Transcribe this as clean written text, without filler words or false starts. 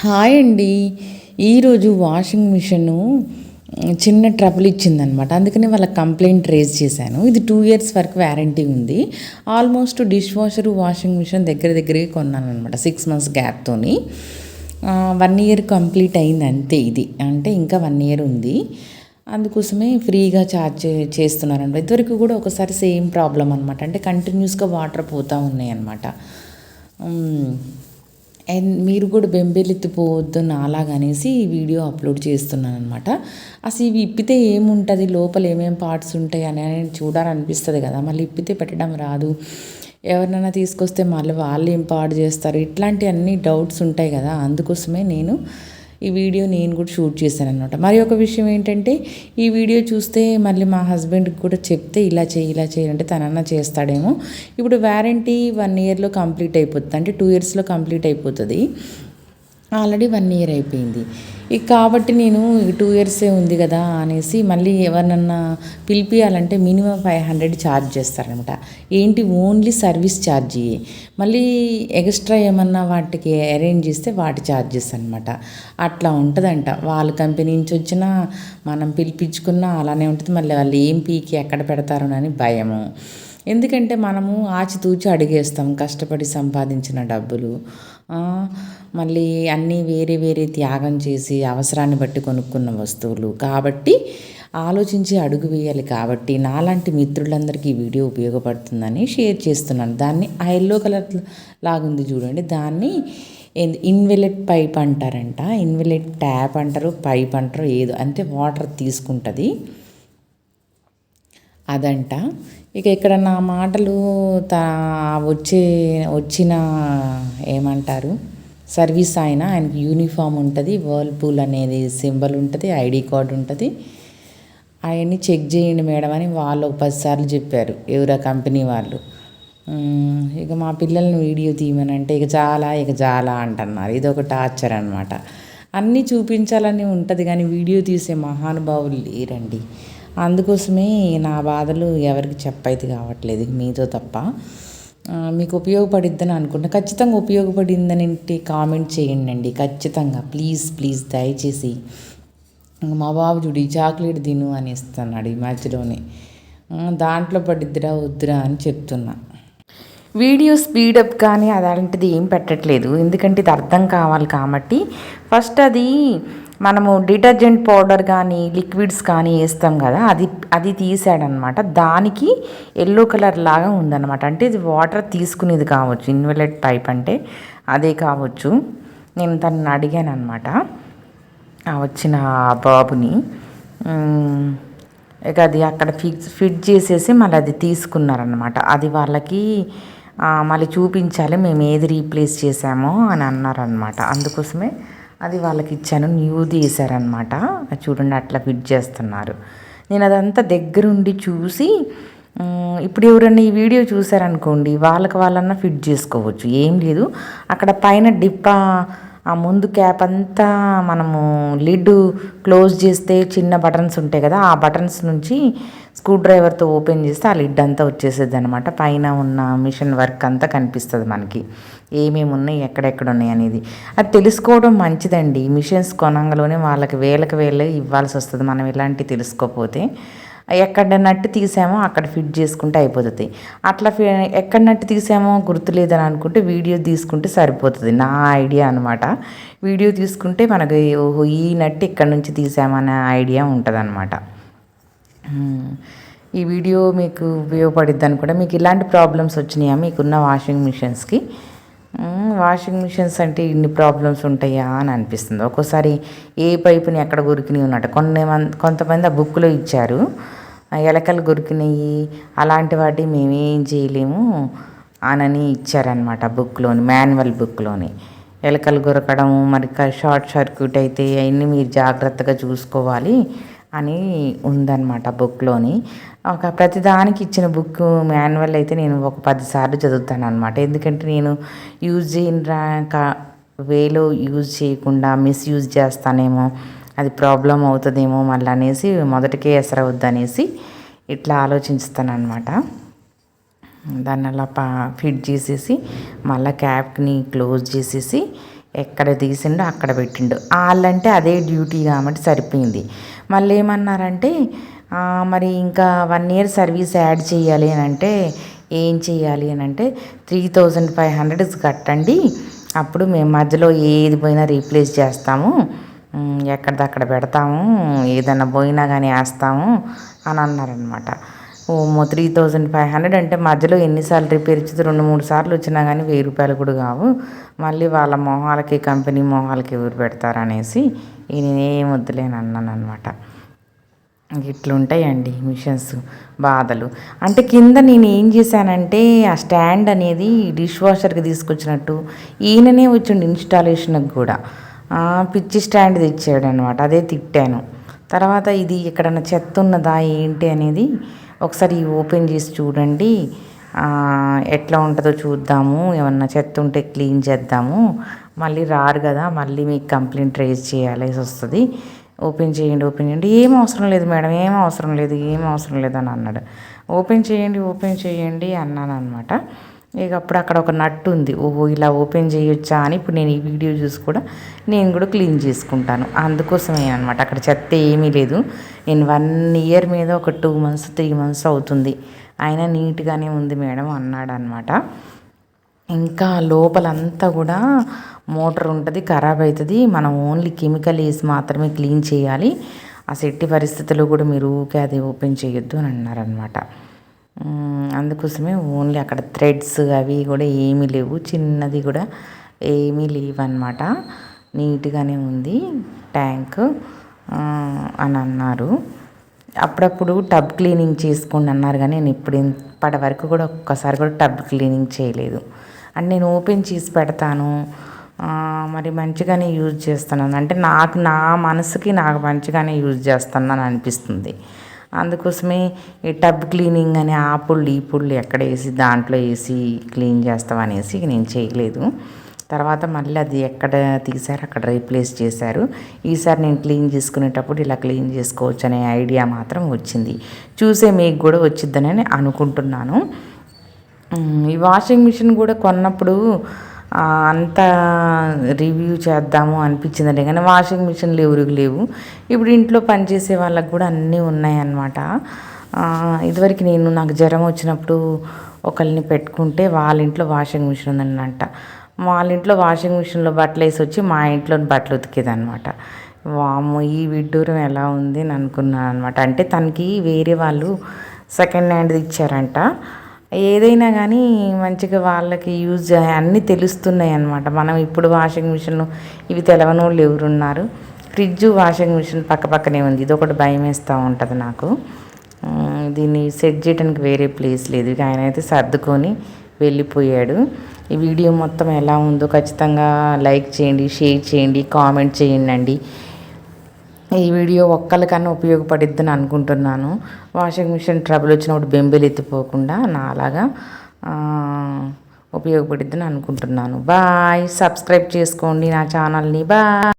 Hi అండి. ఈరోజు washing machine చిన్న ట్రబుల్ ఇచ్చిందనమాట. అందుకని వాళ్ళ కంప్లైంట్ రేజ్ చేశాను. ఇది 2 ఇయర్స్ వరకు వ్యారంటీ ఉంది. Almost dish washer washing machine దగ్గరే కొన్నాను అనమాట 6 మంత్స్ గ్యాప్తోని. 1 ఇయర్ కంప్లీట్ అయింది అంతే. ఇది అంటే ఇంకా 1 ఇయర్ ఉంది. అందుకోసమే ఫ్రీగా ఛార్జ్ చేస్తున్నారనమాట. ఇదివరకు కూడా ఒకసారి సేమ్ ప్రాబ్లం అనమాట. అంటే కంటిన్యూస్గా వాటర్ పోతూ ఉన్నాయి అనమాట. అండ్ మీరు కూడా బెంబేలెత్తిపోవద్దు నాలాగనేసి ఈ వీడియో అప్లోడ్ చేస్తున్నాను అనమాట. అసలు ఇవి ఇప్పితే ఏముంటుంది, లోపల ఏమేమి పార్ట్స్ ఉంటాయి అని చూడాలనిపిస్తుంది కదా. మళ్ళీ ఇప్పితే పెట్టడం రాదు, ఎవరినైనా తీసుకొస్తే మళ్ళీ వాళ్ళు ఏం పాడు చేస్తారు, ఇట్లాంటి అన్ని డౌట్స్ ఉంటాయి కదా. అందుకోసమే ఈ వీడియో నేను కూడా షూట్ చేశాను అనమాట. మరి ఒక విషయం ఏంటంటే, ఈ వీడియో చూస్తే మళ్ళీ మా హస్బెండ్కి కూడా చెప్తే ఇలా చేయాలంటే తనన్నా చేస్తాడేమో. ఇప్పుడు వ్యారంటీ 1 ఇయర్లో కంప్లీట్ అయిపోతుంది, అంటే 2 ఇయర్స్లో కంప్లీట్ అయిపోతుంది. ఆల్రెడీ 1 ఇయర్ అయిపోయింది. ఇక కాబట్టి నేను 2 ఇయర్సే ఉంది కదా అనేసి మళ్ళీ ఎవరినన్నా పిలిపియాలంటే మినిమం 500 ఛార్జ్ చేస్తారనమాట. ఏంటి, ఓన్లీ సర్వీస్ ఛార్జీ. మళ్ళీ ఎక్స్ట్రా ఏమన్నా వాటికి అరేంజ్ చేస్తే వాటి ఛార్జెస్ అనమాట. అట్లా ఉంటుందంట. వాళ్ళ కంపెనీ నుంచి వచ్చినా మనం పిలిపించుకున్నా అలానే ఉంటుంది. మళ్ళీ వాళ్ళు ఏం పీకి ఎక్కడ పెడతారోనని భయము. ఎందుకంటే మనము ఆచితూచి అడిగేస్తాం కష్టపడి సంపాదించిన డబ్బులు. మళ్ళీ అన్నీ వేరే త్యాగం చేసి అవసరాన్ని బట్టి కొనుక్కున్న వస్తువులు కాబట్టి ఆలోచించి అడుగు వేయాలి. కాబట్టి నాలాంటి మిత్రులందరికీ ఈ వీడియో ఉపయోగపడుతుందని షేర్ చేస్తున్నాను. దాన్ని ఆ ఎల్లో కలర్ లాగుంది చూడండి, దాన్ని ఇన్వెలెట్ పైప్ అంటారంట. ఇన్వెలెట్ ట్యాప్ అంటారు, పైప్ అంటారు, ఏదో అంటే వాటర్ తీసుకుంటుంది అదంట. ఇక ఇక్కడ నా మాటలు వచ్చిన ఏమంటారు సర్వీస్ ఆయనకి యూనిఫామ్ ఉంటుంది, వర్ల్పూల్ అనేది సింబల్ ఉంటుంది, ఐడి కార్డు ఉంటుంది. అవన్నీ చెక్ చేయండి మేడం అని వాళ్ళు 10 సార్లు చెప్పారు ఎవరా కంపెనీ వాళ్ళు. ఇక మా పిల్లల్ని వీడియో తీయమనంటే ఇక చాలా అంటున్నారు. ఇదొక టార్చర్ అనమాట. అన్నీ చూపించాలని ఉంటుంది కానీ వీడియో తీసే మహానుభావులు లేరండి. అందుకోసమే నా బాధలు ఎవరికి చెప్పైతే కావట్లేదు, మీతో తప్ప. మీకు ఉపయోగపడిద్దని అనుకుంటా. ఖచ్చితంగా ఉపయోగపడిందని కామెంట్ చేయండి ఖచ్చితంగా. ప్లీజ్ దయచేసి. మా బాబు చూడు చాక్లెట్ తిను అని ఇస్తున్నాడు ఈ మధ్యలోనే. దాంట్లో పడిద్దిరా వద్దురా అని చెప్తున్నా. వీడియో స్పీడప్ కానీ అలాంటిది ఏం పెట్టట్లేదు, ఎందుకంటే ఇది అర్థం కావాలి కాబట్టి. ఫస్ట్ అది మనము డిటర్జెంట్ పౌడర్ కానీ లిక్విడ్స్ కానీ వేస్తాం కదా, అది తీసాడనమాట. దానికి ఎల్లో కలర్ లాగా ఉందన్నమాట. అంటే ఇది వాటర్ తీసుకునేది కావచ్చు, ఇన్వెలెట్ పైప్ అంటే అదే కావచ్చు. నేను తనని అడిగాను అనమాట, వచ్చిన బాబుని. ఇక అది అక్కడ ఫిట్ చేసేసి మళ్ళీ అది తీసుకున్నారనమాట. అది వాళ్ళకి మళ్ళీ చూపించాలి మేము ఏది రీప్లేస్ చేసామో అని అన్నారనమాట. అందుకోసమే అది వాళ్ళకి ఇచ్చాను. న్యూది వేసారనమాట. చూడండి అట్లా ఫిట్ చేస్తున్నారు. నేను అదంతా దగ్గరుండి చూసి, ఇప్పుడు ఎవరన్నా ఈ వీడియో చూసారనుకోండి వాళ్ళన్నా ఫిట్ చేసుకోవచ్చు, ఏం లేదు. అక్కడ పైన డిప్ప ఆ ముందు క్యాప్ అంతా మనము లిడ్ క్లోజ్ చేస్తే చిన్న బటన్స్ ఉంటాయి కదా, ఆ బటన్స్ నుంచి స్క్రూ డ్రైవర్తో ఓపెన్ చేస్తే ఆ లిడ్ అంతా వచ్చేసేది అనమాట. పైన ఉన్న మిషన్ వర్క్ అంతా కనిపిస్తుంది మనకి, ఏమేమి ఉన్నాయి ఎక్కడెక్కడ ఉన్నాయి అనేది. అది తెలుసుకోవడం మంచిదండి. మిషన్స్ కొనంగలోనే వాళ్ళకి వేలకు ఇవ్వాల్సి వస్తుంది మనం ఇలాంటివి తెలుసుకోకపోతే. ఎక్కడ నట్టు తీసామో అక్కడ ఫిట్ చేసుకుంటే అయిపోతుంది. అట్లా ఎక్కడ నట్టు తీసామో గుర్తులేదని అనుకుంటే వీడియో తీసుకుంటే సరిపోతుంది. నా ఐడియా అనమాట. వీడియో తీసుకుంటే మనకు ఈ నట్టు ఇక్కడ నుంచి తీసామనే ఐడియా ఉంటుంది అనమాట. ఈ వీడియో మీకు ఉపయోగపడిద్ది అనుకుంటే. మీకు ఇలాంటి ప్రాబ్లమ్స్ వచ్చినాయా మీకున్న వాషింగ్ మిషన్స్కి? వాషింగ్ మిషన్స్ అంటే ఇన్ని ప్రాబ్లమ్స్ ఉంటాయా అని అనిపిస్తుంది ఒక్కోసారి. ఏ పైపుని ఎక్కడ గురికినాయి ఉన్నట్టు కొంతమంది ఆ బుక్లో ఇచ్చారు, ఎలకలు గురికినాయి అలాంటి వాటి మేమేం చేయలేము అని ఇచ్చారనమాట బుక్లోని, మాన్యువల్ బుక్లోని. ఎలకలు గురకడం మరి షార్ట్ సర్క్యూట్ అయితే అవన్నీ మీరు జాగ్రత్తగా చూసుకోవాలి అని ఉందన్నమాట బుక్లోని. ప్రతిదానికి ఇచ్చిన బుక్ మాన్యువల్ అయితే నేను ఒక 10 సార్లు చదువుతాను అనమాట. ఎందుకంటే నేను యూజ్ చేయని వేలో యూజ్ చేయకుండా మిస్యూజ్ చేస్తానేమో, అది ప్రాబ్లం అవుతుందేమో మళ్ళీ అనేసి మొదటికే ఎసరవద్దు అనేసి ఇట్లా ఆలోచిస్తాను అనమాట. దాన్ని అలా ఫిట్ చేసేసి మళ్ళీ క్యాప్ని క్లోజ్ చేసేసి ఎక్కడ తీసిండో అక్కడ పెట్టిండు. వాళ్ళంటే అదే డ్యూటీ కాబట్టి సరిపోయింది. మళ్ళీ ఏమన్నారంటే మరి ఇంకా 1 ఇయర్ సర్వీస్ యాడ్ చేయాలి అని అంటే ఏం చేయాలి అని అంటే 3500 కట్టండి, అప్పుడు మేము మధ్యలో ఏది పోయినా రీప్లేస్ చేస్తాము, ఎక్కడిదక్కడ పెడతాము, ఏదైనా పోయినా కానీ వేస్తాము అని అన్నారనమాట. ఓ 3500 అంటే మధ్యలో ఎన్నిసార్లు రిపేర్ ఇచ్చింది, 2-3 సార్లు వచ్చినా కానీ 1000 రూపాయలు కూడా కావు, మళ్ళీ వాళ్ళ మొహాలకి కంపెనీ మొహాలకి ఎవరు పెడతారనేసి నేనేం వద్దులేని అన్నాను అనమాట. ఇట్లుంటాయండి మిషన్స్ బాధలు. అంటే కింద నేను ఏం చేశానంటే ఆ స్టాండ్ అనేది డిష్ వాషర్కి తీసుకొచ్చినట్టు ఈయననే వచ్చిండు ఇన్స్టాలేషన్కి కూడా, పిచ్చి స్టాండ్ తెచ్చాడు అనమాట. అదే తిట్టాను. తర్వాత ఇది ఎక్కడన్నా చెత్త ఉన్నదా ఏంటి అనేది ఒకసారి ఓపెన్ చేసి చూడండి, ఎట్లా ఉంటుందో చూద్దాము, ఏమన్నా చెత్త ఉంటే క్లీన్ చేద్దాము, మళ్ళీ రారు కదా, మళ్ళీ మీకు కంప్లైంట్ రేజ్ చేయాల్సి వస్తుంది, ఓపెన్ చేయండి. ఏం అవసరం లేదు మేడం, ఏం అవసరం లేదు అని అన్నాడు. ఓపెన్ చేయండి అన్నాను అనమాట. ఇక అప్పుడు అక్కడ ఒక నట్టు ఉంది, ఓహో ఇలా ఓపెన్ చేయొచ్చా అని ఇప్పుడు నేను ఈ వీడియో చూసి కూడా నేను కూడా క్లీన్ చేసుకుంటాను. అందుకోసమే అనమాట. అక్కడ చెత్త ఏమీ లేదు. నేను 1 ఇయర్ మీద ఒక 2 మంత్స్ 3 మంత్స్ అవుతుంది, అయినా నీట్గానే ఉంది మేడం అన్నాడు అనమాట. ఇంకా లోపలంతా కూడా మోటార్ ఉంటుంది, ఖరాబ్ అవుతుంది, మనం ఓన్లీ కెమికల్ వేసి మాత్రమే క్లీన్ చేయాలి, ఆ ఎట్టి పరిస్థితుల్లో కూడా మీరు ఊరికే అది ఓపెన్ చేయొద్దు అని అన్నారనమాట. అందుకోసమే ఓన్లీ అక్కడ థ్రెడ్స్ అవి కూడా ఏమీ లేవు, చిన్నది కూడా ఏమీ లేవన్నమాట. నీట్గానే ఉంది ట్యాంక్ అని అన్నారు. అప్పుడప్పుడు టబ్ క్లీనింగ్ చేసుకోండి అన్నారు, కానీ నేను ఇప్పటి వరకు కూడా ఒక్కసారి కూడా టబ్ క్లీనింగ్ చేయలేదు. అండ్ నేను ఓపెన్ చేసి పెడతాను, మరి మంచిగానే యూజ్ చేస్తున్నాను, అంటే నా మనసుకి నాకు మంచిగానే యూజ్ చేస్తున్నాను అనిపిస్తుంది. అందుకోసమే ఈ టబ్ క్లీనింగ్ అని ఆ పుళ్ళు ఈ పుళ్ళు ఎక్కడ వేసి దాంట్లో వేసి క్లీన్ చేస్తామనేసి నేను చేయలేదు. తర్వాత మళ్ళీ అది ఎక్కడ తీశారు అక్కడ రీప్లేస్ చేశారు. ఈసారి నేను క్లీన్ చేసుకునేటప్పుడు ఇలా క్లీన్ చేసుకోవచ్చు అనే ఐడియా మాత్రం వచ్చింది. చూసే మీకు కూడా వచ్చిద్దని అనుకుంటున్నాను. ఈ వాషింగ్ మిషన్ కూడా కొన్నప్పుడు అంత రివ్యూ చేద్దాము అనిపించిందండి, కానీ వాషింగ్ మిషన్లు ఎవరికి లేవు. ఇప్పుడు ఇంట్లో పనిచేసే వాళ్ళకి కూడా అన్నీ ఉన్నాయన్నమాట. ఇదివరకు నాకు జ్వరం వచ్చినప్పుడు ఒకరిని పెట్టుకుంటే వాళ్ళ ఇంట్లో వాషింగ్ మిషన్ ఉందన్నమాట. వాళ్ళ ఇంట్లో వాషింగ్ మిషన్లో బట్టలు వేసి వచ్చి మా ఇంట్లో బట్టలు ఉతికేదనమాట. వామ్మో ఈ విడ్డూరం ఎలా ఉంది అని అనుకున్నాను అనమాట. అంటే తనకి వేరే వాళ్ళు సెకండ్ హ్యాండ్ది ఇచ్చారంట. ఏదైనా కానీ మంచిగా వాళ్ళకి యూజ్ అన్నీ తెలుస్తున్నాయి అన్నమాట. మనం ఇప్పుడు వాషింగ్ మిషన్లు ఇవి తెలవని వాళ్ళు ఎవరున్నారు. ఫ్రిడ్జ్ వాషింగ్ మిషన్ పక్కనే ఉంది, ఇది ఒకటి భయం వేస్తూ ఉంటుంది నాకు. దీన్ని సెట్ చేయడానికి వేరే ప్లేస్ లేదు, ఇక ఆయన అయితే సర్దుకొని వెళ్ళిపోయాడు. ఈ వీడియో మొత్తం ఎలా ఉందో ఖచ్చితంగా లైక్ చేయండి, షేర్ చేయండి, కామెంట్ చేయండి. ఈ వీడియో ఒక్కరికన్నా ఉపయోగపడిద్దని అనుకుంటున్నాను. వాషింగ్ మిషన్ ట్రబుల్ వచ్చినప్పుడు బెంబేలు ఎత్తిపోకుండా నాలాగా ఉపయోగపడిద్దని అనుకుంటున్నాను. బాయ్, సబ్స్క్రైబ్ చేసుకోండి నా ఛానల్ని. బాయ్.